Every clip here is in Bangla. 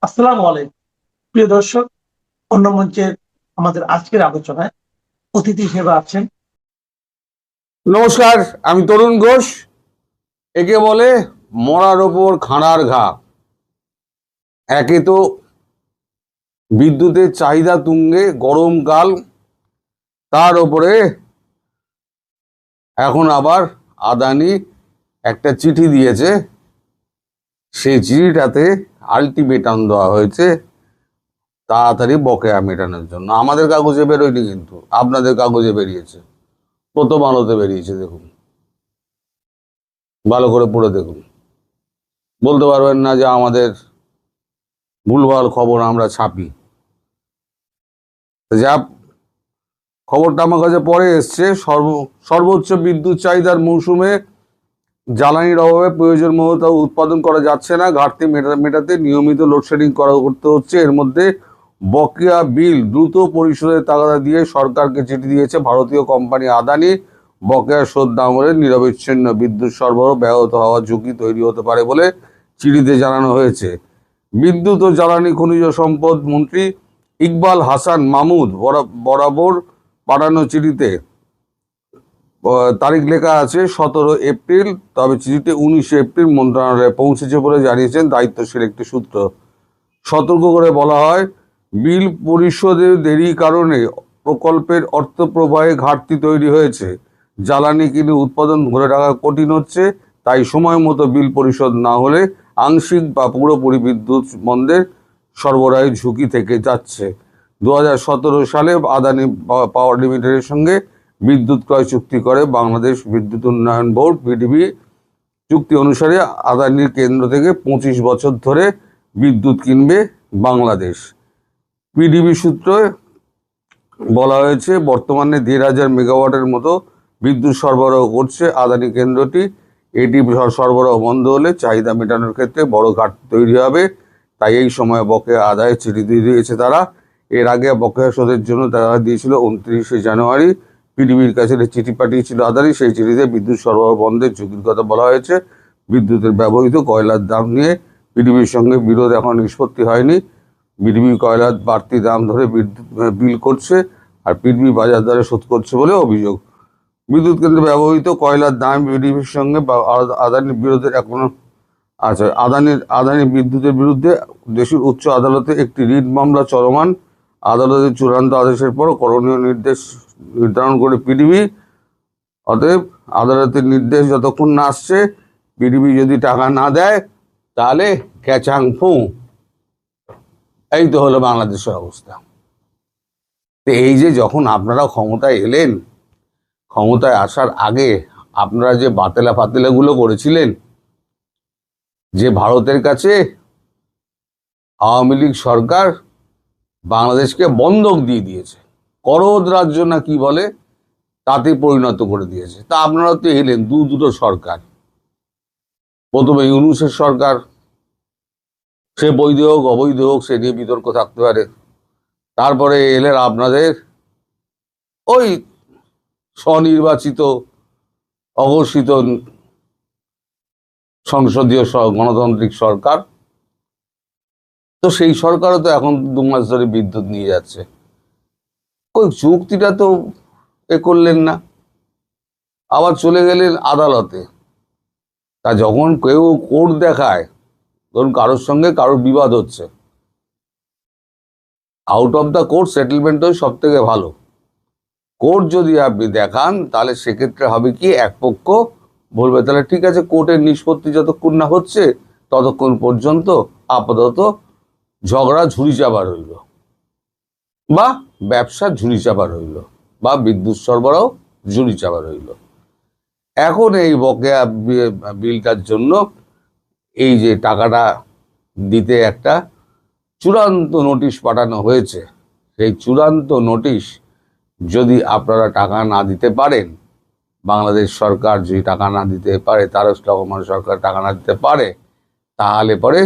আসসালামু আলাইকুম। প্রিয় দর্শক, অন্য মঞ্চের আমাদের আজকের আলোচনায় অতিথি হিসেবে আছেন। নমস্কার, আমি তরুণ ঘোষ। একে বলে মরার ওপর খাঁড়ার ঘা। একে তো বিদ্যুতের চাহিদা তুঙ্গে, গরমকাল, তার ওপরে এখন আবার আদানি একটা চিঠি দিয়েছে। সেই চিঠিটাতে আলটিমেটাম দেওয়া হয়েছে তাড়াতাড়ি বকেয়া মেটানোর জন্য। আমাদের কাগজে বেরোয়নি, কিন্তু আপনাদের কাগজে বেরিয়েছে, প্রথম আলোতে বেরিয়েছে। দেখুন, ভালো করে পড়ে দেখুন। বলতে পারবেন না যে আমাদের ভুলভাল খবর আমরা ছাপি। যা খবরটা আমার কাছে পরে এসছে, সর্বোচ্চ বিদ্যুৎ চাহিদার মৌসুমে জ্বালানির অভাবে প্রয়োজন মতো উৎপাদন করা যাচ্ছে না। ঘাটতি মেটাতে নিয়মিত লোডশেডিং করতে হচ্ছে। এর মধ্যে বকেয়া বিল দ্রুত পরিশোধের তাগাদা দিয়ে সরকারকে চিঠি দিয়েছে ভারতীয় কোম্পানি আদানি। বকেয়া শোধ না হলে নিরবিচ্ছিন্ন বিদ্যুৎ সরবরাহ ব্যাহত হওয়ার ঝুঁকি তৈরি হতে পারে বলে চিঠিতে জানানো হয়েছে। বিদ্যুৎ ও জ্বালানি খনিজ সম্পদ মন্ত্রী ইকবাল হাসান মাহমুদ বরাবর পাঠানো চিঠিতে তারিখ লেখা আছে 17 এপ্রিল, তবে চিঠিতে 19 এপ্রিল মন্ত্রণালয়ে পৌঁছেছে বলে জানিয়েছেন দায়িত্বশীল একটি সূত্র। সতর্ক করে বলা হয়, বিল পরিশোধে দেরির কারণে প্রকল্পের অর্থ প্রবাহে ঘাটতি তৈরি হয়েছে। জ্বালানি কিনে উৎপাদন ধরে রাখা কঠিন হচ্ছে। তাই সময় মতো বিল পরিশোধ না হলে আংশিক বা পুরোপুরি বিদ্যুৎ বন্ধের সরবরাহের ঝুঁকি থেকে যাচ্ছে। 2017 সালে আদানি পাওয়ার লিমিটেডের সঙ্গে বিদ্যুৎ ক্রয় চুক্তি করে বাংলাদেশ বিদ্যুৎ উন্নয়ন বোর্ড বিডিবি। চুক্তি অনুসারে আদানির কেন্দ্র থেকে 25 বছর ধরে বিদ্যুৎ কিনবে বাংলাদেশ। পিডিবি সূত্রে বলা হয়েছে, বর্তমানে 1,500 মেগাওয়াটের মতো বিদ্যুৎ সরবরাহ করছে আদানি কেন্দ্রটি। এটি সরবরাহ বন্ধ হলে চাহিদা মেটানোর ক্ষেত্রে বড় ঘাটতি তৈরি হবে। তাই এই সময় বকেয়া আদায়ের চিঠি দিয়ে দিয়েছে তারা। এর আগে বকেয়া শোধের জন্য তারা দিয়েছিল 29শে জানুয়ারি। পিডিবির কাছে চিঠি পাঠিয়েছিল আদানি। সেই চিঠিতে বিদ্যুৎ সরবরাহ বন্ধের ঝুঁকির কথা বলা হয়েছে। বিদ্যুতের ব্যবহৃত কয়লার দাম নিয়ে পিডিবির সঙ্গে বিরোধ এখন নিষ্পত্তি হয়নি। পিডিবি কয়লার বাড়তি দাম ধরে বিল করছে, আর পিডিবি বাজার দরে শোধ করছে বলে অভিযোগ। বিদ্যুৎ কেন্দ্রে ব্যবহৃত কয়লার দাম পিডিবির সঙ্গে আদানির বিরোধের এখনো আছে। আদানি বিদ্যুতের বিরুদ্ধে দেশের উচ্চ আদালতে একটি রিট মামলা চলমান। আদালতের চূড়ান্ত আদেশের পর করণীয় নির্দেশ নির্ধারণ করে পিডিবি। অতএব আদালতের নির্দেশ যতক্ষণ না আসছে, পিডিবি যদি টাকা না দেয় তাহলে ক্যাচাং ফু। এই তো হলো বাংলাদেশের অবস্থা। তো এই যে যখন আপনারা ক্ষমতায় এলেন, ক্ষমতায় আসার আগে আপনারা যে বাতেলা ফাতেলাগুলো করেছিলেন, যে ভারতের কাছে আওয়ামী লীগ সরকার বাংলাদেশকে বন্ধক দিয়ে দিয়েছে, করদ রাজ্য না কি বলে, তাতে পরিণত করে দিয়েছে। তা আপনারা তো এলেন দুটো সরকার। প্রথমে ইউনূসের সরকার, সে বৈধ হোক অবৈধ হোক সে নিয়ে বিতর্ক থাকতে পারে। তারপরে এলেন আপনাদের ওই স্বনির্বাচিত অঘোষিত সংসদীয় গণতান্ত্রিক সরকার। তো সেই সরকারও তো এখন 2 মাস ধরে বিদ্যুৎ নিয়ে যাচ্ছে। ওই চুক্তিটা তো করলেন না, আবার চলে গেলেন আদালতে। তা যখন কেউ কোর্ট দেখায়, ধরুন কারোর সঙ্গে কারোর বিবাদ হচ্ছে, out of the court settlement হয় সব থেকে ভালো। কোর্ট যদি আপনি দেখান তাহলে সেক্ষেত্রে হবে কি, এক পক্ষ বলবে তাহলে ঠিক আছে, কোর্টের নিষ্পত্তি যতক্ষণ না হচ্ছে ততক্ষণ পর্যন্ত আপাতত ঝগড়া ঝুড়ি চাপা রইল, বা ব্যবসা ঝুড়ি চাপা রইল, বা বিদ্যুৎ সরবরাহ ঝুড়ি চাপা রইল। এখন এই বকেয়া বিলটার জন্য এই যে টাকাটা দিতে একটা চূড়ান্ত নোটিশ পাঠানো হয়েছে, সেই চূড়ান্ত নোটিশ যদি আপনারা টাকা না দিতে পারেন, বাংলাদেশ সরকার যদি টাকা না দিতে পারে, তারক রহমান সরকার টাকা না দিতে পারে, তাহলে পরে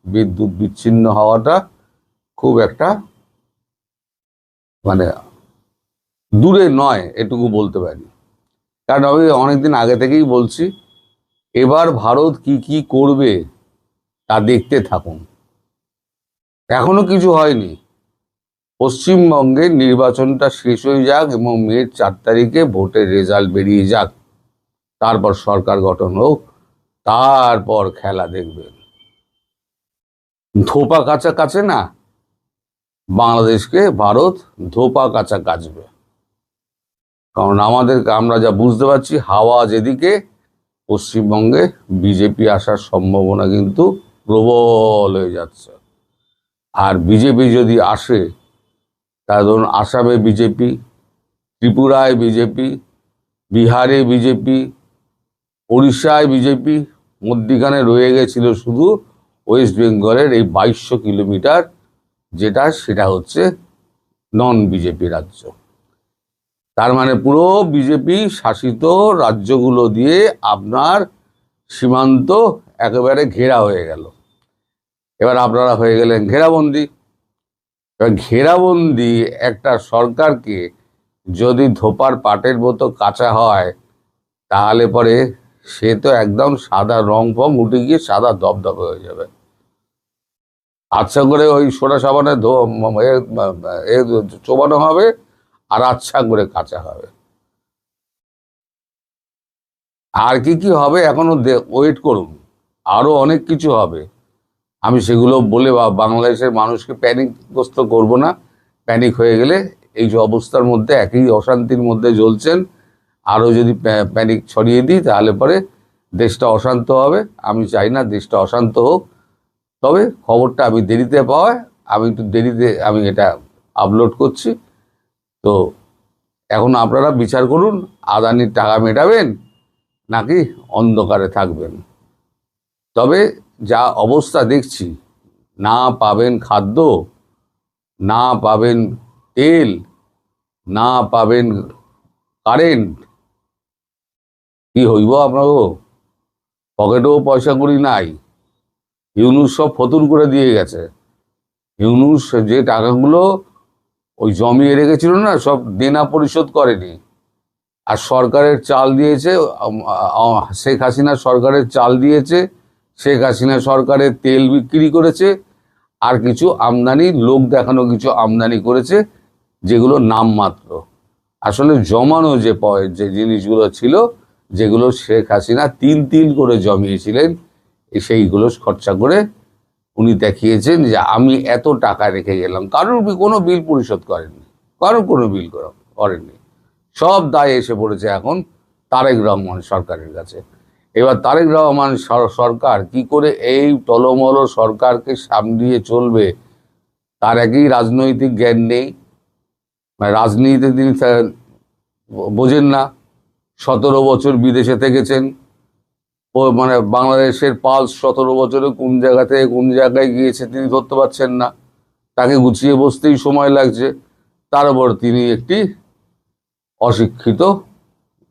বিদ্যুৎ বিচ্ছিন্ন হওয়াটা খুব একটা মানে দূরে নয়, এটুকু বলতে পারি। কারণ আমি অনেকদিন আগে থেকেই বলছি, এবার ভারত কি কি করবে তা দেখতে থাকুন। এখনো কিছু হয়নি। পশ্চিমবঙ্গের নির্বাচনটা শেষ হয়ে যাক এবং মে 4 তারিখে ভোটের রেজাল্ট বেরিয়ে যাক, তারপর সরকার গঠন হোক, তারপর খেলা দেখবেন। ধোপা কাচা কাছে না, বাংলাদেশকে ভারত ধোপা কাচা কাচবে। কারণ আমরা যা বুঝতে পারছি, হাওয়া যেদিকে, পশ্চিমবঙ্গে বিজেপি আসার সম্ভাবনা কিন্তু প্রবল হয়ে যাচ্ছে। আর বিজেপি যদি আসে, তাহলে ধরুন আসামে বিজেপি, ত্রিপুরায় বিজেপি, বিহারে বিজেপি, উড়িষ্যায় বিজেপি, মধ্যিখানে রয়ে গেছিল শুধু ওয়েস্ট বেঙ্গলের এই 2200 কিলোমিটার, সেটা হচ্ছে নন বিজেপি রাজ্য। তার মানে পুরো বিজেপি শাসিত রাজ্যগুলো দিয়ে আপনার সীমান্ত একেবারে ঘেরা হয়ে গেল। এবার আপনারা হয়ে গেলেন ঘেরাবন্দি। এবার ঘেরাবন্দি একটা সরকারকে যদি ধোপার পাটের মতো কাঁচা হয়, তাহলে পরে সে তো একদম সাদা রং ফং উঠে গিয়ে সাদা দবদবে হয়ে যাবে। আচ্ছা করে ওই সোডা সাবানে চোবানো হবে আর আচ্ছা করে কাঁচা হবে। আর কি কি হবে এখনো ওয়েট করুন, আরো অনেক কিছু হবে। আমি সেগুলো বলে বাংলাদেশের মানুষকে প্যানিকগ্রস্ত করব না। প্যানিক হয়ে গেলে এই যে অবস্থার মধ্যে একই অশান্তির মধ্যে জ্বলছেন, আরও যদি প্যানিক ছড়িয়ে দিই তাহলে পরে দেশটা অশান্ত হবে। আমি চাই না দেশটা অশান্ত হোক। তবে খবরটা আমি দেরিতে পাওয়ায় আমি একটু দেরিতে আমি এটা আপলোড করছি। তো এখন আপনারা বিচার করুন, আদানির টাকা মেটাবেন নাকি অন্ধকারে থাকবেন। তবে যা অবস্থা দেখছি, না পাবেন খাদ্য, না পাবেন তেল, না পাবেন কারেন্ট, কি হইব আপনারও? পকেটেও পয়সা করি নাই। ইউনুস সব ফতুর করে দিয়ে গেছে। ইউনুস যে টাকাগুলো ওই জমিয়ে রেখেছিল না, সব দেনা পরিশোধ করেনি। আর সরকারের চাল দিয়েছে, শেখ হাসিনা সরকারের চাল দিয়েছে, শেখ হাসিনা সরকারের তেল বিক্রি করেছে, আর কিছু আমদানি, লোক দেখানো কিছু আমদানি করেছে, যেগুলো নামমাত্র। আসলে জমানো যে জিনিসগুলো ছিল, যেগুলো শেখ হাসিনা তিল করে জমিয়েছিলেন, সেইগুলো খরচা করে উনি দেখিয়েছেন যে আমি এত টাকা রেখে গেলাম। কারোর কোনো বিল পরিশোধ করেননি, কোনো বিল করেননি। সব দায় এসে পড়েছে এখন তারেক রহমান সরকারের কাছে। এবার তারেক রহমান সরকার কি করে এই টলমল সরকারকে সামলিয়ে চলবে, তার একই রাজনৈতিক জ্ঞান নেই। রাজনীতিতে তিনি বোঝেন না। 17 বছর বিদেশে থেকেছেন, বাংলাদেশের পালস 17 বছরে কোন জায়গা থেকে কোন জায়গায় গিয়েছে তিনি ধরতে পারছেন না। তাকে গুছিয়ে বসতেই সময় লাগছে। তার উপর তিনি একটি অশিক্ষিত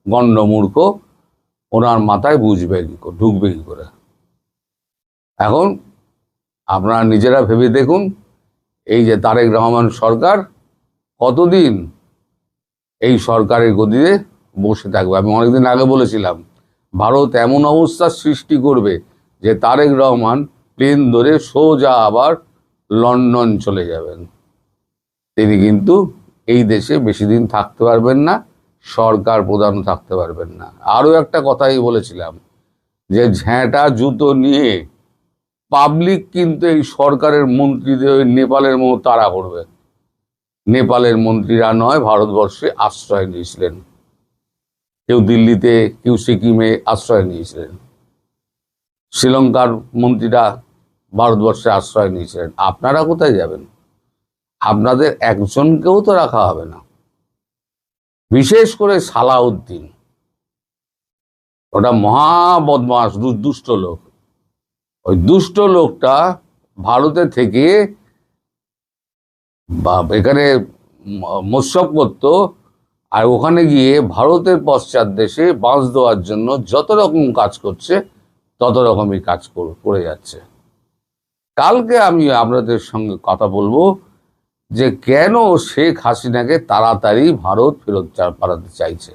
গণ্ডমূর্খ, ওনার মাথায় ঢুকবে কি করে? এখন আপনারা নিজেরা ভেবে দেখুন, এই যে তারেক রহমান সরকার কতদিন এই সরকারের গদিতে বসে থাকবে। আমি অনেকদিন আগে বলেছিলাম, ভারত এমন অবস্থার সৃষ্টি করবে যে তারেক রহমান প্লেন ধরে সোজা আবার লন্ডন চলে যাবেন। তিনি কিন্তু এই দেশে বেশি দিন থাকতে পারবেন না, সরকার প্রধানও থাকতে পারবেন না। আরও একটা কথাই বলেছিলাম যে ঝ্যাঁটা জুতো নিয়ে পাবলিক কিন্তু এই সরকারের মন্ত্রীদের ওই নেপালের মতো তাড়া করবে। নেপালের মন্ত্রীরা নয়, ভারতবর্ষে আশ্রয় নিয়েছিলেন। কেউ দিল্লিতে, কেউ সিকিমে আশ্রয় নিয়েছিলেন। শ্রীলঙ্কার মন্ত্রীরা ভারতবর্ষে আশ্রয় নিয়েছিলেন। আপনারা কোথায় যাবেন? আপনাদের একজনকেও তো রাখা হবে না। বিশেষ করে সালাউদ্দিন, ওটা মহা বদমাস, দুষ্ট লোক। ওই দুষ্ট লোকটা ভারতে থেকে এখানে মোৎসব করতো, আর ওখানে গিয়ে ভারতের পশ্চাৎ দেশে বাঁশ দেওয়ার জন্য যত রকম কাজ করছে, তত রকমই কাজ করে যাচ্ছে। কালকে আমি আপনাদের সঙ্গে কথা বলবো যে কেন শেখ হাসিনাকে তাড়াতাড়ি ভারত ফেরত পাঠাতে চাইছে।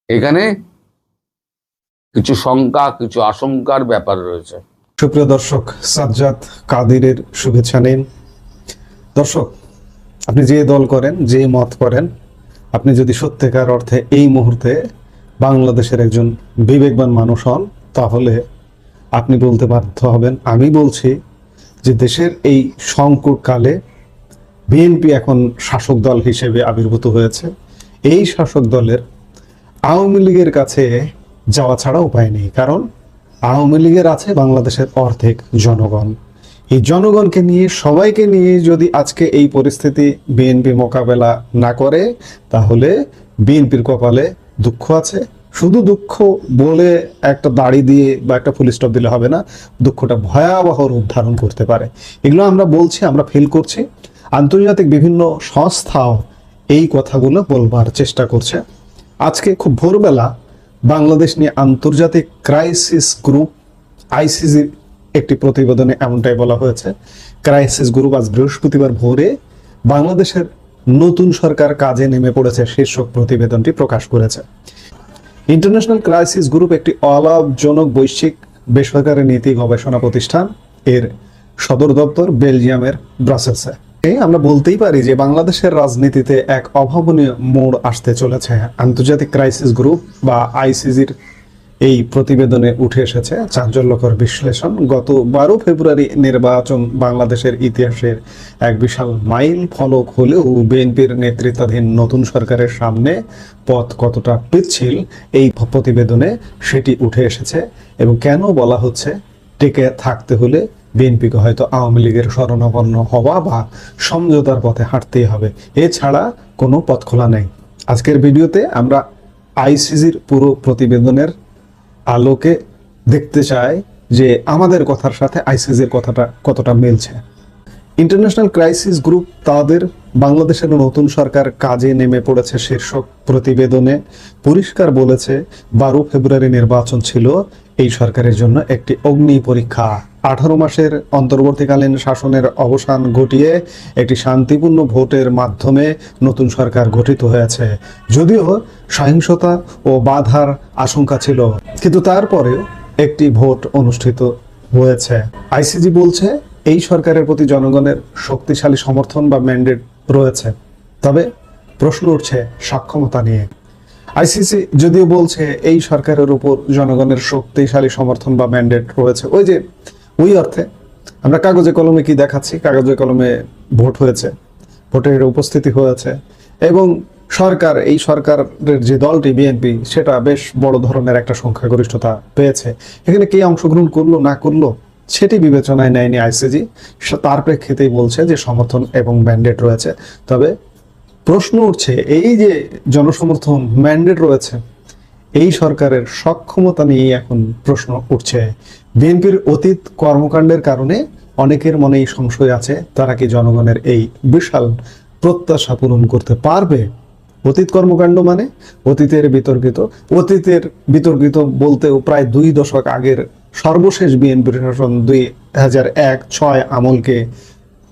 এখানে কিছু শঙ্কা, কিছু আশঙ্কার ব্যাপার রয়েছে। সুপ্রিয় দর্শক, সাজ্জাদ কাদিরের শুভেচ্ছা নিন। দর্শক, আপনি যে দল করেন, যে মত করেন, আপনি যদি সত্যিকার অর্থে এই মুহূর্তে বাংলাদেশের একজন বিবেকবান মানুষ হন, তাহলে আপনি বলতে বাধ্য হবেন, আমি বলছি যে দেশের এই সংকটকালে বিএনপি এখন শাসক দল হিসেবে আবির্ভূত হয়েছে। এই শাসক দলের আওয়ামী লীগের কাছে যাওয়া ছাড়া উপায় নেই, কারণ আওয়ামী লীগের আছে বাংলাদেশের অর্ধেক জনগণ। এই জনগণকে নিয়ে, সবাইকে নিয়ে যদি আজকে এই পরিস্থিতি বিএনপি মোকাবেলা না করে, তাহলে বিএনপির কপালে দুঃখ আছে। শুধু দুঃখ বলে একটা দাড়ি দিয়ে বা একটা ফুল স্টপ দিলে হবে না, দুঃখটা ভয়াবহ রূপ ধারণ করতে পারে। এগুলো আমরা বলছি, আমরা ফিল করছি। আন্তর্জাতিক বিভিন্ন সংস্থাও এই কথাগুলো বলবার চেষ্টা করছে। আজকে খুব ভোরবেলা বাংলাদেশ নিয়ে আন্তর্জাতিক ক্রাইসিস গ্রুপ আইসিজির একটি প্রতিবেদনে এমনটাই বলা হয়েছে। ক্রাইসিস গ্রুপ আজ বৃহস্পতিবার ভোরে বাংলাদেশের নতুন সরকার কাজে নেমে পড়েছে শীর্ষক প্রতিবেদনটি প্রকাশ করেছে। ইন্টারন্যাশনাল ক্রাইসিস গ্রুপ একটি অলাভজনক বৈশ্বিক বেসরকারি নীতি গবেষণা প্রতিষ্ঠান। এর সদর দপ্তর বেলজিয়ামের ব্রাসেলসে। আমরা বলতেই পারি যে বাংলাদেশের রাজনীতিতে এক অভাবনীয় মোড় আসতে চলেছে। আন্তর্জাতিক ক্রাইসিস গ্রুপ বা আইসিজির এই প্রতিবেদনে উঠে এসেছে চাঞ্চল্যকর বিশ্লেষণ। গত 12 ফেব্রুয়ারি নির্বাচন বাংলাদেশের ইতিহাসের এক বিশাল মাইল ফলক হলেও বিএনপির নেতৃত্বাধীন নতুন সরকারের সামনে পথ কতটা পিচ্ছিল এই প্রতিবেদনে সেটি উঠে এসেছে। এবং কেন বলা হচ্ছে টিকে থাকতে হলে বিএনপিকে হয়তো আওয়ামী লীগের শরণাপন্ন হওয়া বা সমঝোতার পথে হাঁটতেই হবে, এছাড়া কোনো পথ খোলা নেই। আজকের ভিডিওতে আমরা আইসিজির পুরো প্রতিবেদনের আলোকে দেখতে চাই যে আমাদের কথার সাথে আইসিজির কথাটা কতটা মিলছে। ইন্টারন্যাশনাল ক্রাইসিস গ্রুপ তাদের বাংলাদেশের নতুন সরকার কাজে নেমে পড়েছে শীর্ষক প্রতিবেদনে পরিষ্কার বলেছে, 12 ফেব্রুয়ারি নির্বাচন ছিল এই সরকারের জন্য একটি অগ্নি পরীক্ষা। 18 মাসের অন্তর্বর্তীকালীন শাসনের অবসান ঘটিয়ে একটি শান্তিপূর্ণ ভোটের মাধ্যমে নতুন সরকার গঠিত হয়েছে। যদিও সহিংসতা ও বাধার আশঙ্কা ছিল, কিন্তু তারপরেও একটি ভোট অনুষ্ঠিত হয়েছে। আইসিজি বলছে এই সরকারের প্রতি জনগণের শক্তিশালী সমর্থন বা ম্যান্ডেট রয়েছে, তবে প্রশ্ন উঠছে সক্ষমতা নিয়ে। আইসিসি যদিও বলছে এই সরকারের উপর জনগণের শক্তিশালী সমর্থন বা ম্যান্ডেট রয়েছে, ওই অর্থে আমরা কাগজে কলমে কি দেখাচ্ছি, কাগজে কলমে ভোট হয়েছে, ভোটের উপস্থিতি হয়েছে এবং এই সরকারের যে দলটি বিএনপি সেটা বেশ বড় ধরনের একটা সংখ্যাগরিষ্ঠতা পেয়েছে। এখানে কে অংশগ্রহণ করলো না করলো সেটি বিবেচনায় নেয়নি আইসিজি, তার প্রেক্ষিতেই বলছে যে সমর্থন এবং ম্যান্ডেট রয়েছে। তবে প্রশ্ন উঠছে, এই যে জনসমর্থন ম্যান্ডেট রয়েছে, এই সরকারের সক্ষমতা নিয়ে এখন প্রশ্ন উঠছে। বিএনপির অতীত কর্মকাণ্ডের কারণে অনেকের মনেই সংশয় আছে, তারা কি জনগণের এই বিশাল প্রত্যাশা পূরণ করতে পারবে। অতীত কর্মকাণ্ড মানে অতীতের বিতর্কিত বলতেও প্রায় 2 দশক আগের সর্বশেষ বিএনপি শাসন 2001-06 আমলকে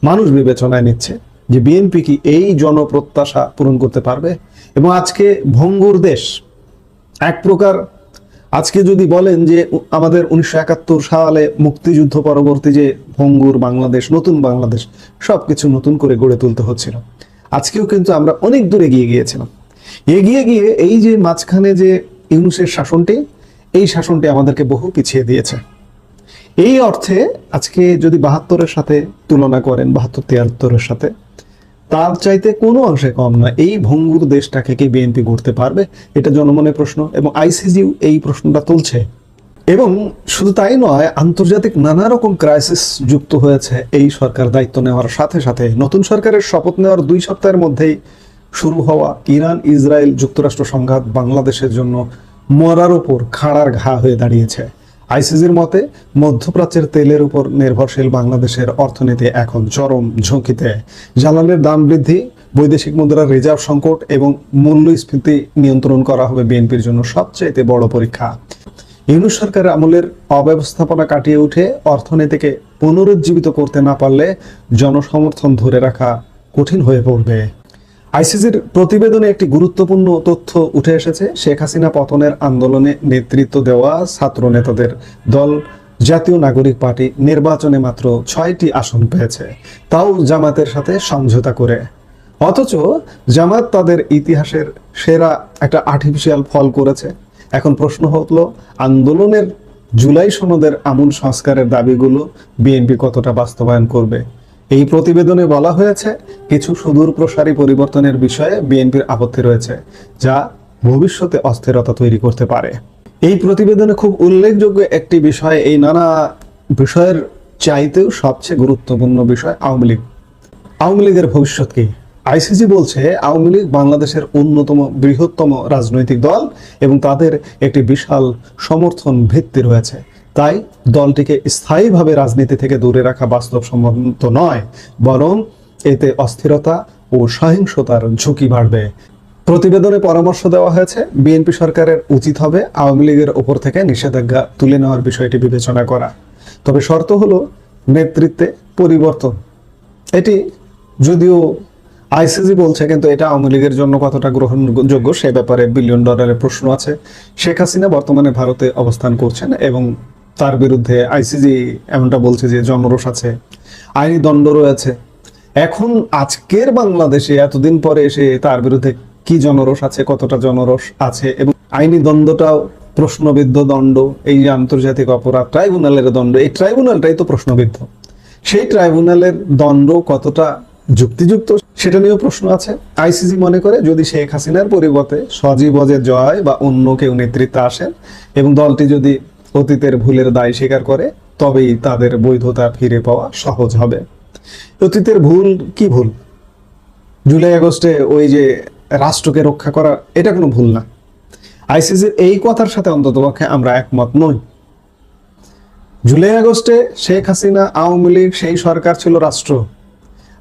মানুষ বিবেচনায় নিচ্ছে যে বিএনপি কি এই জনপ্রত্যাশা পূরণ করতে পারবে। এবং আজকে ভঙ্গুর দেশ এক প্রকার, আজকে যদি বলেন যে আমাদের 1971 সালে মুক্তিযুদ্ধ পরবর্তী যে ভঙ্গুর বাংলাদেশ, নতুন বাংলাদেশ, সবকিছু নতুন করে গড়ে তুলতে হচ্ছিল। আজকেও কিন্তু আমরা অনেক দূর এগিয়ে গিয়েছিলাম। এগিয়ে গিয়ে এই যে মাঝখানে যে ইউনূসের শাসনটি, এই শাসনটি আমাদেরকে বহু পিছিয়ে দিয়েছে। এই অর্থে আজকে যদি 72-এর সাথে তুলনা করেন, 72-73-এর সাথে, তার চাইতে কোনো অংশে কম নয়। এই ভঙ্গুর দেশটাকে কি বিএনপি গড়তে পারবে, এটা জনমনের প্রশ্ন এবং আইসিজিও এই প্রশ্নটা তুলছে। এবং শুধু তাই নয়, আন্তর্জাতিক নানা রকম ক্রাইসিস যুক্ত হয়েছে এই সরকার দায়িত্ব নেওয়ার সাথে সাথে। নতুন সরকারের শপথ নেওয়ার 2 সপ্তাহের মধ্যেই শুরু হওয়া ইরান ইসরায়েল যুক্তরাষ্ট্র সংঘাত বাংলাদেশের জন্য মরার উপর খাড়ার ঘা হয়ে দাঁড়িয়েছে। আইসিজির মতে মধ্যপ্রাচ্যের তেলের উপর নির্ভরশীল বাংলাদেশের অর্থনীতি এখন চরম ঝুঁকিতে। জ্বালানির দাম বৃদ্ধি, বৈদেশিক মুদ্রার রিজার্ভ সংকট এবং মূল্যস্ফীতি নিয়ন্ত্রণ করা হবে বিএনপির জন্য সবচেয়ে বড় পরীক্ষা। ইউনূস সরকারের আমলের অব্যবস্থাপনা কাটিয়ে উঠে অর্থনীতিকে পুনরুজ্জীবিত করতে না পারলে জনসমর্থন ধরে রাখা কঠিন হয়ে পড়বে। আইসিজির প্রতিবেদনে একটি গুরুত্বপূর্ণ তথ্য উঠে এসেছে। শেখ হাসিনা পতনের আন্দোলনে নেতৃত্ব দেওয়া ছাত্র নেতাদের দল জাতীয় নাগরিক পার্টি নির্বাচনে মাত্র 6টি আসন পেয়েছে, তাও জামাতের সাথে সমঝোতা করে। অথচ জামাত তাদের ইতিহাসের সেরা একটা আর্টিফিশিয়াল ফল করেছে। এখন প্রশ্ন হলো, আন্দোলনের জুলাই সনদের আমূল সংস্কারের দাবিগুলো বিএনপি কতটা বাস্তবায়ন করবে? এই প্রতিবেদনে বলা হয়েছে কিছু সুদূর প্রসারী পরিবর্তনের বিষয়ে বিএনপির আপত্তি রয়েছে, যা ভবিষ্যতে অস্থিরতা তৈরি করতে পারে। এই প্রতিবেদনে খুব উল্লেখযোগ্য একটি বিষয়, এই নানা বিষয়ের চাইতেও সবচেয়ে গুরুত্বপূর্ণ বিষয় আওয়ামী লীগ। আওয়ামী লীগের ভবিষ্যৎ কি? আইসিসি বলছে আওয়ামী লীগ বাংলাদেশের অন্যতম বৃহত্তম রাজনৈতিক দল এবং তাদের একটি বিশাল সমর্থন ভিত্তি রয়েছে। তাই দলটিকে স্থায়ীভাবে রাজনীতি থেকে দূরে রাখা বাস্তবসম্মত নয়, বরং এতে অস্থিরতা ও সহিংসতার ঝুঁকি বাড়বে। প্রতিবেদনে পরামর্শ দেওয়া হয়েছে বিএনপি সরকারের উচিত হবে আওয়ামী লীগের ওপর থেকে নিষেধাজ্ঞা তুলে নেওয়ার বিষয়টি বিবেচনা করা। তবে শর্ত হলো নেতৃত্বে পরিবর্তন। এটি যদিও আইসিসি বলছে, কিন্তু এটা আওয়ামী লীগের জন্য কতটা গ্রহণযোগ্য সে ব্যাপারে বিলিয়ন ডলারের প্রশ্ন আছে। শেখ হাসিনা বর্তমানে ভারতে অবস্থান করছেন এবং তার বিরুদ্ধে আইসিসি এমনটা বলছে যে জনরোষ আছে, আইনি দণ্ড রয়েছে। এখন আজকের বাংলাদেশে এতদিন পরে এসে তার বিরুদ্ধে কি জনরোষ আছে, কতটা জনরোষ আছে এবং আইনি দ্বন্দ্বটাও প্রশ্নবিদ্ধ দণ্ড। এই যে আন্তর্জাতিক অপরাধ ট্রাইব্যুনালের দণ্ড, এই ট্রাইব্যুনালটাই তো প্রশ্নবিদ্ধ। সেই ট্রাইব্যুনালের দণ্ড কতটা যুক্তিযুক্ত সেটা নিয়েও প্রশ্ন আছে। আইসিসি মনে করে যদি শেখ হাসিনার পরিবর্তে সজীব ওয়াজেদ জয় বা অন্য কেউ নেতৃত্বে আসেন এবং দলটি যদি অতীতের ভুলের দায় স্বীকার করে, তবেই তাদের বৈধতা ফিরে পাওয়া সহজ হবে। অতীতের ভুল কি ভুল? জুলাই আগস্টে ওই যে রাষ্ট্রকে রক্ষা করা, এটা কোনো ভুল না। আইসিসির এই কথার সাথে অন্ততপক্ষে আমরা একমত নই। জুলাই আগস্টে শেখ হাসিনা, আওয়ামী লীগ, সেই সরকার ছিল রাষ্ট্র,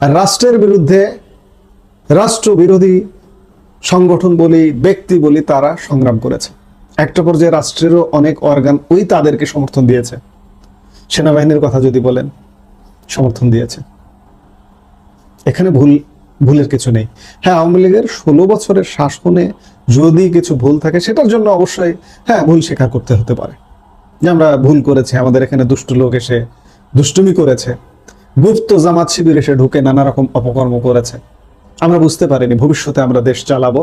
আর রাষ্ট্রের বিরুদ্ধে রাষ্ট্র বিরোধী সংগঠন বলি, ব্যক্তি বলি, তারা সংগ্রাম করেছে। একটা পর্যায়ে রাষ্ট্রেরও অনেক অর্গান ওই তাদেরকে সমর্থন দিয়েছে। সেনাবাহিনীর কথা যদি বলেন, সমর্থন দিয়েছে। এখানে ভুলের কিছু নেই। হ্যাঁ, আওয়ামী লীগের 16 বছরের শাসনে যদি কিছু ভুল থাকে সেটার জন্য অবশ্যই ভুল স্বীকার করতে হতে পারে, যে আমরা ভুল করেছি, আমাদের এখানে দুষ্ট লোক এসে দুষ্টুমি করেছে, গুপ্ত জামাত শিবির এসে ঢুকে নানা রকম অপকর্ম করেছে, আমরা বুঝতে পারিনি, ভবিষ্যতে আমরা দেশ চালাবো,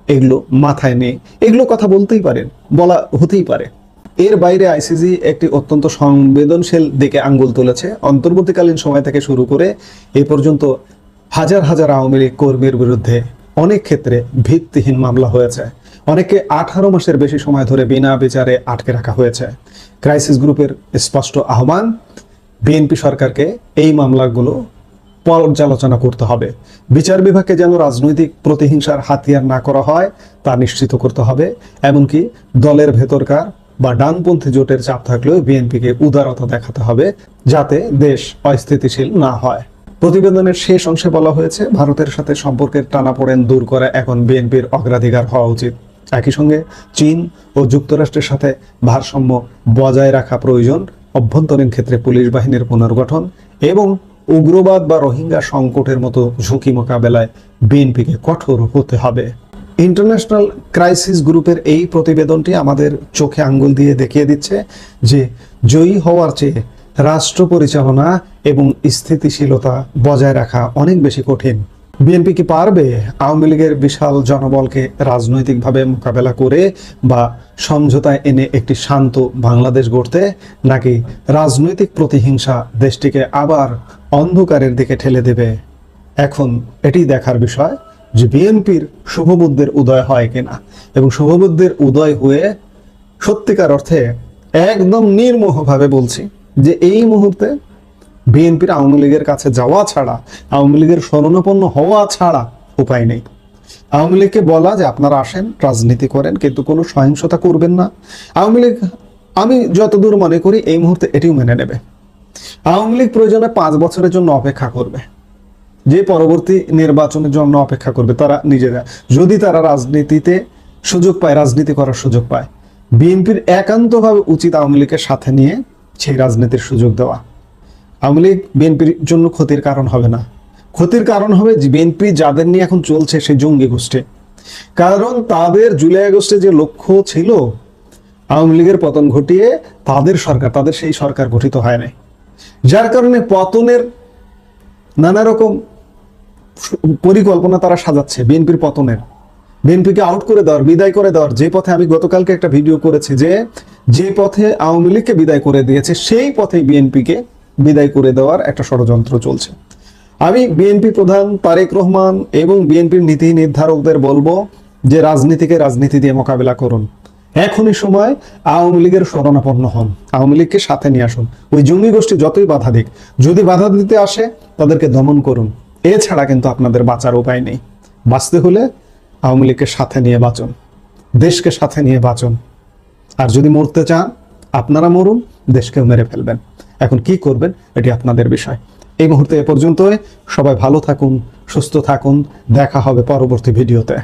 এগুলো মাথায় নেই, এগুলো কথা বলতেই পারেন, বলা হতেই পারে। এর বাইরে আইসিসি একটি অত্যন্ত সংবেদনশীল দিকে আঙ্গুল তুলেছে। অন্তর্বর্তীকালীন সময় থেকে শুরু করে এ পর্যন্ত হাজার হাজার আওয়ামী লীগ কর্মীর বিরুদ্ধে অনেক ক্ষেত্রে ভিত্তিহীন মামলা হয়েছে। অনেকে 18 মাসের বেশি সময় ধরে বিনা বিচারে আটকে রাখা হয়েছে। ক্রাইসিস গ্রুপের স্পষ্ট আহ্বান, বিএনপি সরকারকে এই মামলাগুলো পর্যালোচনা করতে হবে। বিচার বিভাগকে যেন রাজনৈতিক প্রতিহিংসার হাতিয়ার না করা হয় তা নিশ্চিত করতে হবে। এমনকি দলের ভেতরকার বা ডানপন্থী জোটের চাপ থাকলেও বিএনপিকে উদারতা দেখাতে হবে, যাতে দেশ অস্থিতিশীল না হয়। প্রতিবেদনের শেষ অংশে বলা হয়েছে, ভারতের সাথে সম্পর্কের টানাপোড়েন দূর করা এখন বিএনপির অগ্রাধিকার হওয়া উচিত। একই সঙ্গে চীন ও যুক্তরাষ্ট্রের সাথে ভারসাম্য বজায় রাখা প্রয়োজন। অভ্যন্তরীণ ক্ষেত্রে পুলিশ বাহিনীর পুনর্গঠন এবং উগ্রবাদ বা রোহিঙ্গা সংকটের মতো ঝুঁকি মোকাবেলায় বিএনপিকে কঠোর হতে হবে। ইন্টারন্যাশনাল ক্রাইসিস গ্রুপের এই প্রতিবেদনটি আমাদের চোখে আঙ্গুল দিয়ে দেখিয়ে দিচ্ছে যে জয়ী হওয়ার চেয়ে রাষ্ট্র পরিচালনা এবং স্থিতিশীলতা বজায় রাখা অনেক বেশি কঠিন। বিএনপি কি পারবে আওয়ামী লীগের বিশাল জনবলকে রাজনৈতিকভাবে মোকাবেলা করে বা সমঝোতায় এনে একটি শান্ত বাংলাদেশ গড়তে, নাকি রাজনৈতিক প্রতিহিংসা দেশটিকে আবার অন্ধকারের দিকে ঠেলে দেবে? এখন এটি দেখার বিষয় যে বিএনপির শুভবুদ্ধির উদয় হয় কিনা, এবং শুভবুদ্ধির উদয় হয়ে সত্যিকার অর্থে একদম নির্মোহভাবে বলছি যে এই মুহূর্তে বিএনপির আওয়ামী লীগের কাছে যাওয়া ছাড়া, আওয়ামী লীগের শরণাপন্ন হওয়া ছাড়া উপায় নেই। আওয়ামী লীগকে বলা যে আপনারা আসেন, রাজনীতি করেন, কিন্তু কোনো সহিংসতা করবেন না। আওয়ামী লীগ, আমি যতদূর মনে করি এই মুহূর্তে এটিও মেনে নেবে। আওয়ামী লীগ প্রয়োজনে 5 বছরের জন্য অপেক্ষা করবে, যে পরবর্তী নির্বাচনের জন্য অপেক্ষা করবে তারা নিজেরা, যদি তারা রাজনীতিতে সুযোগ পায়, রাজনীতি করার সুযোগ পায়। বিএনপির একান্তভাবে উচিত আওয়ামী লীগের সাথে নিয়ে সেই রাজনীতির সুযোগ দেওয়া। আওয়ামী লীগ বিএনপির জন্য ক্ষতির কারণ হবে না, ক্ষতির কারণ হবে যে বিএনপি যাদের নিয়ে এখন চলছে সেই জঙ্গি গোষ্ঠী। কারণ তাদের জুলাই আগস্টে যে লক্ষ্য ছিল আওয়ামী লীগের পতন ঘটিয়ে তাদের সরকার, তাদের সেই সরকার গঠিত হয় নাই, যার কারণে পতনের নানা রকম পরিকল্পনা তারা সাজাচ্ছে বিএনপির পতনের, বিএনপিকে আউট করে দেওয়ার, বিদায় করে দেওয়ার। যে পথে আমি গতকালকে একটা ভিডিও করেছি যে পথে আওয়ামী লীগকে বিদায় করে দিয়েছে সেই পথেই বিএনপিকে বিদায় করে দেওয়ার একটা ষড়যন্ত্র চলছে। আমি বিএনপি প্রধান তারেক রহমান এবং বিএনপির নীতি নির্ধারকদের বলবো যে রাজনীতিকে রাজনীতি দিয়ে মোকাবেলা করুন। এখনই সময় আওয়ামী লীগের শরণাপন্ন হন, আওয়ামী লীগকে সাথে নিয়ে আসুন। ওই জঙ্গি গোষ্ঠী যতই বাধা দিক, যদি বাধা দিতে আসে তাদেরকে দমন করুন। এছাড়া কিন্তু আপনাদের বাঁচার উপায় নেই। বাঁচতে হলে আওয়ামী লীগকে সাথে নিয়ে বাঁচুন, দেশকে সাথে নিয়ে বাঁচুন। আর যদি মরতে চান আপনারা মরুন, দেশকেও মেরে ফেলবেন। এখন কি করবেন এটি আপনাদের বিষয়। এই মুহূর্তে এ পর্যন্তই। সবাই ভালো থাকুন, সুস্থ থাকুন। দেখা হবে পরবর্তী ভিডিওতে।